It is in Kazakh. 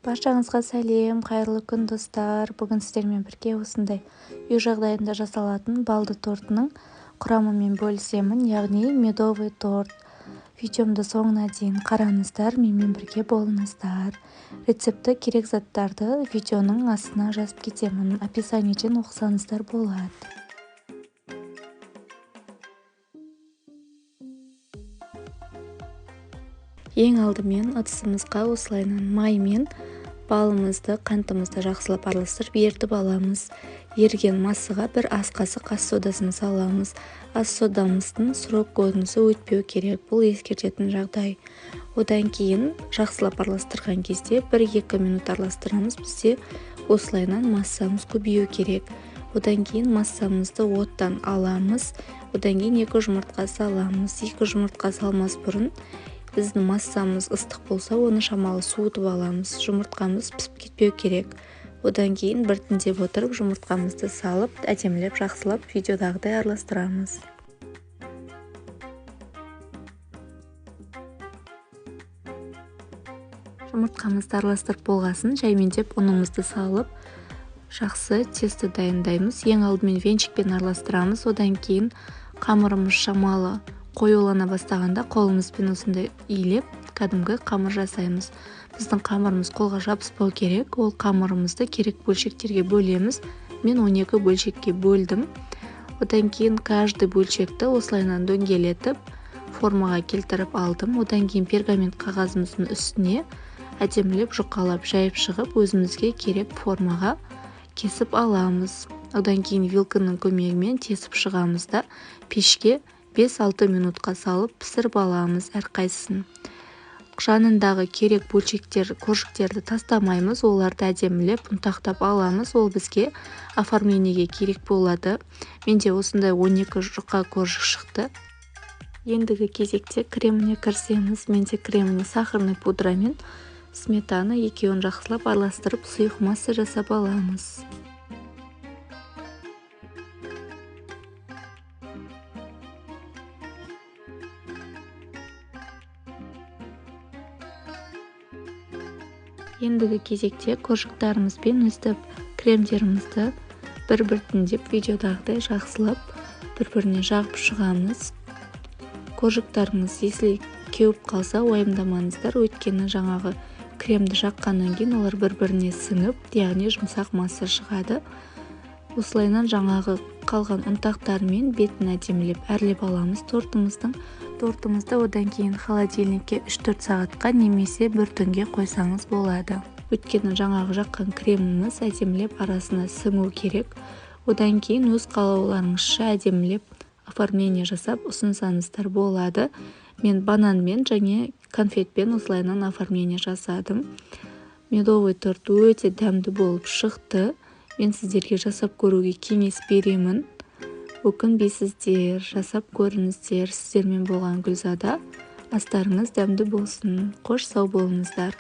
Баршаңызға сәлем, қайырлы күн достар. Бүгін сіздермен бірге осындай үй жағдайында жасалатын балды тортының құрамымен бөлісемін, яғни медовый торт. Видеомды соңына дейін қараңыздар, менімен бірге болыңыздар. Рецепті, керек заттарды видеоның астына жазып кетемін, описаниеден оқысаңыздар болады. Ең алдымен ыдысымызға осылайынан май мен балымызды, қантымызды жақсылап араластырып ертіп аламыз. Ерген массаға бір ас қасық ас содасын саламыз. Ас содамыздың срок годынысы өтпеу керек, бұл ескертетін жағдай. Одан кейін жақсылап араластырған кезде 1-2 минут араластырамыз. Бізде осылайынан массамыз көбею керек. Одан кейін массамызды оттан аламыз. Одан кейін 2 жұмыртқа саламыз. 2 жұмыртқа салмас бұрын біздің массамыз ыстық болса, оны шамалы суытып аламыз. Жұмыртқамыз пісіп кетпеу керек. Одан кейін біртіндеп отырып жұмыртқамызды салып, әдемілеп, жақсылап видеодағыдай араластырамыз. Жұмыртқамызды араластырып болғасын, жаймендеп ұнымызды салып, жақсы тесто дайындаймыз. Ең алдымен венчикпен араластырамыз. Одан кейін қамырымыз шамалы қоюлана бастағанда қолымызбен осындай иілеп, кәдімгі қамыр жасаймыз. Біздің қамырымыз қолға жабыспау керек. Ол қамырымызды керек бөлшектерге бөлеміз. Мен 12 бөлшекке бөлдім. Одан кейін каждый бөлшекті осылайынан дөңгелетіп, формаға келтіріп алдым. Одан кейін пергамент қағазымыздың үстіне әдемілеп жұқалап жайып шығып, өзімізге керек формаға кесіп аламыз. Одан кейін вилканың көмегімен тесіп шығамыз да пешке 5-6 минутқа салып пісіріп аламыз әрқайсысын. Жанындағы керек бөлшектер, коржіктерді тастамаймыз, оларды әдемілеп ұнтақтап аламыз. Ол бізге оформлениеге керек болады. Менде осындай 12 жұқа коржік шықты. Ендігі кезекте креміне кірісеміз. Менде креміне сахарный пудра мен сметана екеуін жақсылап араластырып сұйық масса жасап аламыз. Ендігі кезекте коржықтарымызбен өстіп кремдерімізді бір-біртіндеп видеодағыдай жақсылап бір-біріне жағып шығамыз. Коржықтарыңыз если кеуіп қалса, уайымдамаңыздар, өйткені жаңағы кремді жаққаннан кейін олар бір-біріне сіңіп, яғни жұмсақ масса шығады. Осылайынан жаңағы қалған ұнтақтармен бетін әдемілеп әрлеп аламыз тортымызды. Одан кейін холодильникке 3-4 сағатқа немесе бір түнге қойсаңыз болады. Өйткені жаңағы жаққан креміміз әдемілеп арасына сіңу керек. Одан кейін өз қалауларыңызша әдемілеп оформление жасап ұсынсаңыздар болады. Мен бананмен және конфетпен осылайынан оформление жасадым. Медовый торт өте дәмді болып шықты. Мен сіздерге жасап көруге кеңес беремін. Өкінбейсіздер, жасап көріңіздер. Сіздермен болған Гүлзада. Астарыңыз дәмді болсын. Қош сау болыңыздар.